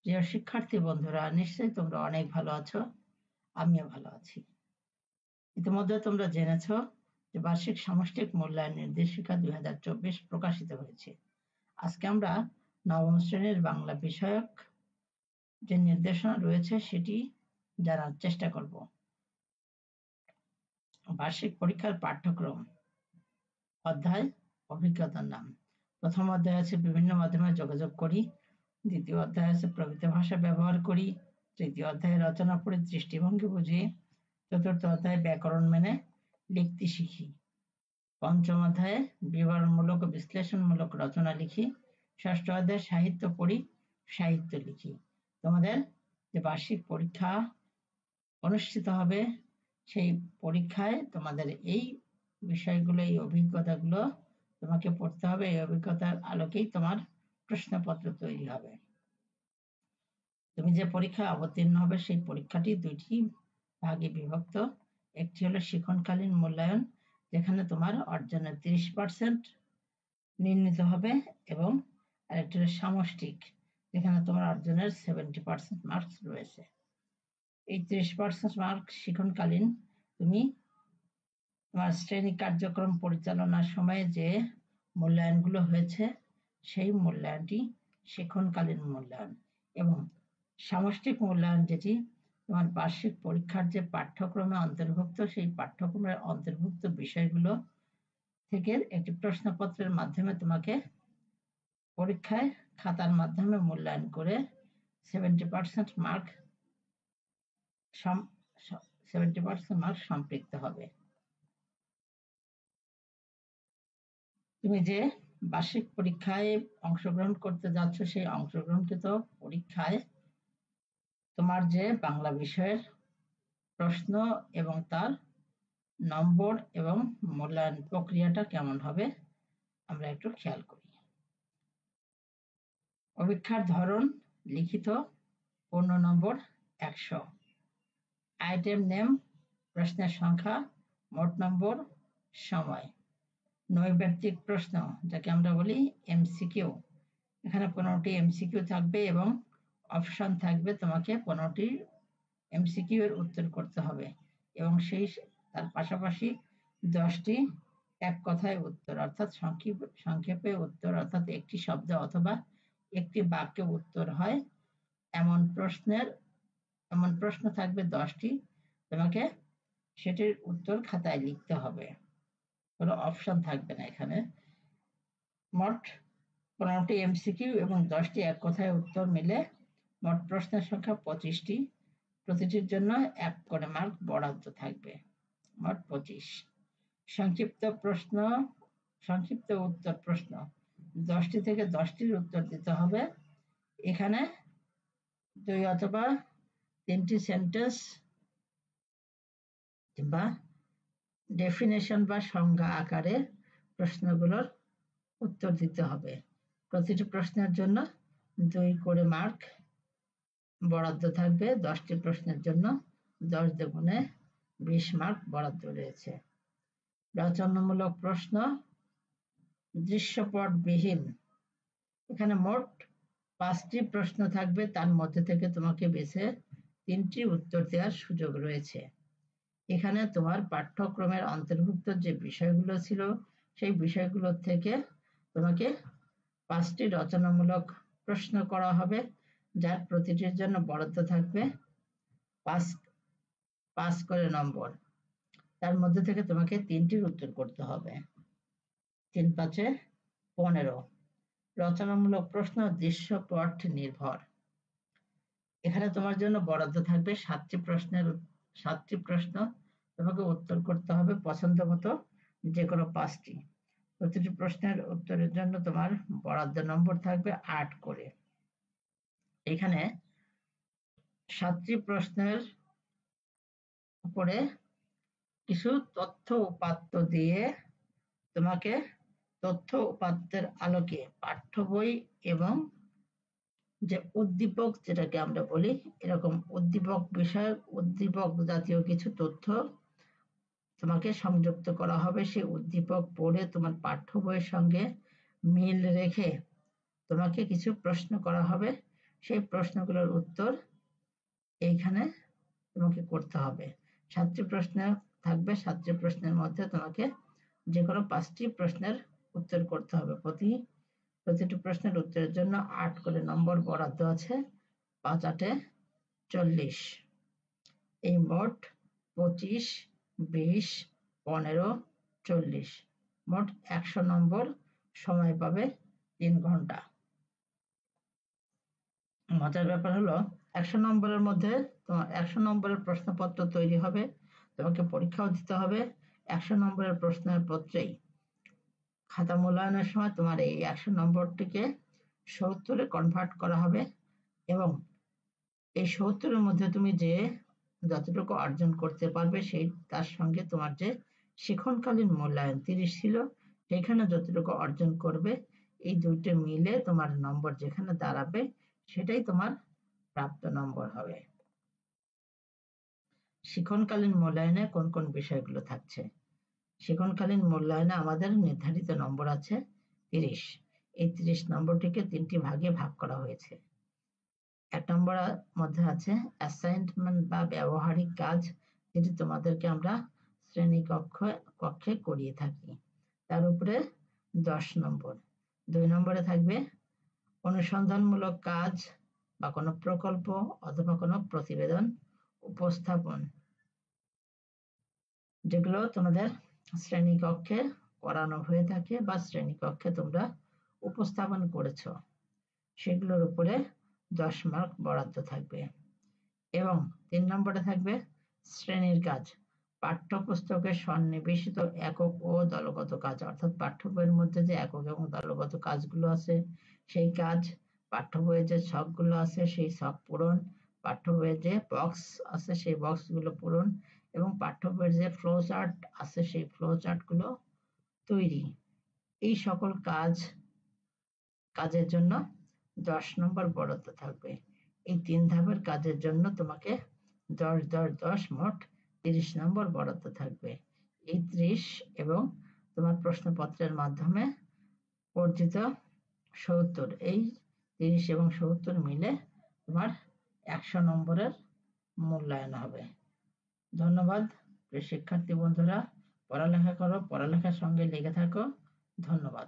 প্রিয় শিক্ষার্থী বন্ধুরা, নিশ্চয়ই তোমরা অনেক ভালো আছো। আমিও ভালো আছি। ইতিমধ্যে তোমরা জেনেছ যে বার্ষিক সামষ্টিক মূল্যায়ন নির্দেশিকা 2024 প্রকাশিত হয়েছে। আজকে আমরা নবম শ্রেণীর বাংলা বিষয়ক যে নির্দেশনা রয়েছে সেটি জানার চেষ্টা করব। বার্ষিক পরীক্ষার পাঠ্যক্রম অধ্যায় অভিজ্ঞতার নাম। প্রথম অধ্যায় আছে বিভিন্ন মাধ্যমে যোগাযোগ করি, দ্বিতীয় অধ্যায় আছে প্রকৃত ভাষা ব্যবহার করি, তৃতীয় অধ্যায়ে রচনা পড়ে দৃষ্টিভঙ্গি বুঝি, চতুর্থ অধ্যায়ে ব্যাকরণ মেনে লিখতে শিখি, পঞ্চম অধ্যায়ে বিবরণমূলক ও বিশ্লেষণমূলক রচনা লিখি, ষষ্ঠ অধ্যায়ে সাহিত্য পড়ি, সাহিত্য লিখি। তোমাদের যে বার্ষিক পরীক্ষা অনুষ্ঠিত হবে সেই পরীক্ষায় তোমাদের এই বিষয়গুলো, এই অভিজ্ঞতাগুলো তোমাকে পড়তে হবে। এই অভিজ্ঞতার আলোকেই তোমার প্রশ্নপত্র তৈরি হবে। তুমি যে পরীক্ষায় অবতীর্ণ হবে সেই পরীক্ষাটি দুইটি ভাগে বিভক্ত। একটি হলো শিক্ষণকালীন মূল্যায়ন, যেখানে তোমার অর্জনের 30% নির্ণীত হবে, এবং আরেকটি হলো সামষ্টিক, যেখানে তোমার অর্জনের 70% মার্কস রয়েছে। এই 30% মার্ক শিক্ষণকালীন তুমি তোমার শ্রেণী কার্যক্রম পরিচালনার সময় যে মূল্যায়নগুলো হয়েছে সেই মূল্যায়নটি শিক্ষণকালীন মূল্যায়ন। এবং সামষ্টিক মূল্যায়ন যেটি তোমার বার্ষিক পরীক্ষার যে পাঠ্যক্রমে অন্তর্ভুক্ত, সেই পাঠ্যক্রমের অন্তর্ভুক্ত বিষয়গুলো থেকে একটি প্রশ্নপত্রের মাধ্যমে তোমাকে পরীক্ষায় খাতার মাধ্যমে মূল্যায়ন করে 70% মার্ক সম্পৃক্ত হবে। তুমি যে বার্ষিক পরীক্ষায় অংশগ্রহণ করতে যাচ্ছ সেই অংশগ্রহণকৃত পরীক্ষায় তোমার যে বাংলা বিষয়ের প্রশ্ন এবং তার নম্বর এবং মূল্যায়ন প্রক্রিয়াটা কেমন হবে আমরা একটু খেয়াল করি। পরীক্ষার ধরন লিখিত, পূর্ণ নম্বর 100, আইটেম নেম, প্রশ্নের সংখ্যা, মোট নম্বর, সময়। নৈর্ব্যক্তিক প্রশ্ন, যাকে আমরা বলি এমসিকিউ, এখানে 15টি এমসিকিউ থাকবে এবং অপশন থাকবে। তোমাকে 15টি এমসিকিউ এর উত্তর করতে হবে এবং তার পাশাপাশি 10টি এক কথায় উত্তর, অর্থাৎ সংক্ষেপে উত্তর, অর্থাৎ একটি শব্দ অথবা একটি বাক্যে উত্তর হয় এমন প্রশ্ন থাকবে 10টি। তোমাকে সেটির উত্তর খাতায় লিখতে হবে, কোনো অপশন থাকবে না এখানে। মোট 15টি এমসিকিউ এবং 10টি এক কথায় উত্তর মিলে মোট প্রশ্নের সংখ্যা 25টি। প্রতিটির জন্য 1 করে মার্ক বরাদ্দ থাকবে, মোট 25। সংক্ষিপ্ত উত্তর প্রশ্ন 10টি থেকে 10টির উত্তর দিতে হবে। এখানে 2 অথবা 3টি সেন্টেন্স কিংবা ডেফিনেশন বা সংজ্ঞা আকারে প্রশ্নগুলোর উত্তর দিতে হবে। প্রতিটি প্রশ্নের জন্য 2 করে মার্ক বরাদ্দ থাকবে। 10টি প্রশ্নের জন্য 10 দুগুণে 20 মার্ক বরাদ্দ রয়েছে। রচনামূলক প্রশ্ন দৃশ্যপটবিহীন, এখানে মোট 5টি প্রশ্ন থাকবে, তার মধ্যে থেকে তোমাকে বেছে 3টি উত্তর দেওয়ার সুযোগ রয়েছে। এখানে তোমার পাঠ্যক্রমের অন্তর্ভুক্ত যে বিষয়গুলো ছিল সেই বিষয়গুলো থেকে তোমাকে 5টি রচনামূলক প্রশ্ন করা হবে, যার প্রতিটির জন্য বরাদ্দ থাকবে 5 করে নম্বর। তার মধ্যে থেকে তোমাকে 3টির উত্তর করতে হবে। 3 × 5 = 15। রচনামূলক প্রশ্ন দৃশ্যপট নির্ভর, এখানে তোমার জন্য বরাদ্দ থাকবে 7টি প্রশ্ন। তোমাকে উত্তর করতে হবে পছন্দ মতো যে কোনো 5টি। প্রতিটি প্রশ্নের উত্তরের জন্য তোমার বরাদ্দ নম্বর থাকবে 8 করে। এখানে 7টি প্রশ্নের উপরে কিছু তথ্য উপাত্ত দিয়ে তোমাকে তথ্য উপাত্তের আলোকে পাঠ্য বই এবং যে উদ্দীপক, যেটাকে আমরা বলি, এরকম উদ্দীপক জাতীয় কিছু তথ্য তোমাকে সংযুক্ত করা হবে। সেই উদ্দীপক পড়ে তোমার পাঠ্য বইয়ের সঙ্গে মিল রেখে তোমাকে কিছু প্রশ্ন করা হবে। সেই প্রশ্নগুলোর উত্তর এইখানে তোমাকে করতে হবে। 7টি প্রশ্ন থাকবে, 7টি প্রশ্নের মধ্যে তোমাকে যে কোনো 5টি প্রশ্নের উত্তর করতে হবে। প্রতিটি প্রশ্নের উত্তরের জন্য 8 করে নম্বর বরাদ্দ আছে। 5 8 40। এই মোট 25, 20, 15, 40, মোট 100 নম্বর সময় পাবে 3 ঘন্টা। মজার ব্যাপার হলো 100 নম্বরের মধ্যে তোমার 100 নম্বরের প্রশ্নপত্র তৈরি হবে, তোমাকে পরীক্ষাও দিতে হবে। 100 নম্বরের প্রশ্নের পত্রেই খাতা মূল্যায়নের সময় তোমার এই 100 নম্বরটিকে 70-এ কনভার্ট করা হবে এবং এই 70-এর মধ্যে তুমি যে যতটুকু অর্জন করতে পারবে সেই তার সঙ্গে তোমার যে শিক্ষণকালীন মূল্যায়ন 30 ছিল সেখানে যতটুকু অর্জন করবে এই দুইটা মিলে তোমার নম্বর যেখানে দাঁড়াবে সেটাই তোমার প্রাপ্ত নম্বর হবে। শিক্ষণকালীন মূল্যায়নে কোন কোন বিষয়গুলো থাকছে? শিক্ষণকালীন মূল্যায়নে আমাদের নির্ধারিত নম্বর আছে 30। এই 30 নম্বরটিকে 3টি ভাগে ভাগ করা হয়েছে। 1 নম্বরের মধ্যে আছে অ্যাসাইনমেন্ট বা ব্যবহারিক কাজ, যেটি তোমাদেরকে আমরা শ্রেণী কক্ষে করিয়ে থাকি, তার উপরে 10 নম্বর। 2 নম্বরে থাকবে অনুসন্ধানমূলক কাজ বা কোনো প্রকল্প অথবা কোনো প্রতিবেদন উপস্থাপন, যেগুলো তোমাদের শ্রেণীকক্ষে করানো হয়ে থাকে বা শ্রেণীকক্ষে তোমরা উপস্থাপন করেছ, সেগুলোর উপরে 10 মার্ক বরাদ্দ থাকবে। এবং 3 নম্বরে থাকবে শ্রেণীর কাজ, পাঠ্যপুস্তকের সন্নিবেশিত একক ও দলগত কাজ, অর্থাৎ পাঠ্য বইয়ের মধ্যে যে একক এবং দলগত কাজগুলো আছে সেই কাজ, পাঠ্য বইয়ে যে ছকগুলো আছে সেই ছক পূরণ, পাঠ্য বইয়ে যে বক্স আছে সেই বক্সগুলো পূরণ এবং পাঠ্য বইয়ের যে ফ্লো চার্ট আছে সেই ফ্লো চার্টগুলো তৈরি। এই সকল কাজের জন্য 10 নম্বর বরাদ্দ থাকবে। এই 3 ধাপের কাজের জন্য তোমাকে 10 10 10 মোট 30 নম্বর বরাদ্দ থাকবে। এই 30 এবং তোমার প্রশ্নপত্রের মাধ্যমে অর্জিত 70, এই 30 এবং 70 মিলে তোমার 100 নম্বরের মূল্যায়ন হবে। ধন্যবাদ প্রিয় শিক্ষার্থী বন্ধুরা, পড়ালেখা করো, পড়ালেখার সঙ্গে লেগে থাকো। ধন্যবাদ।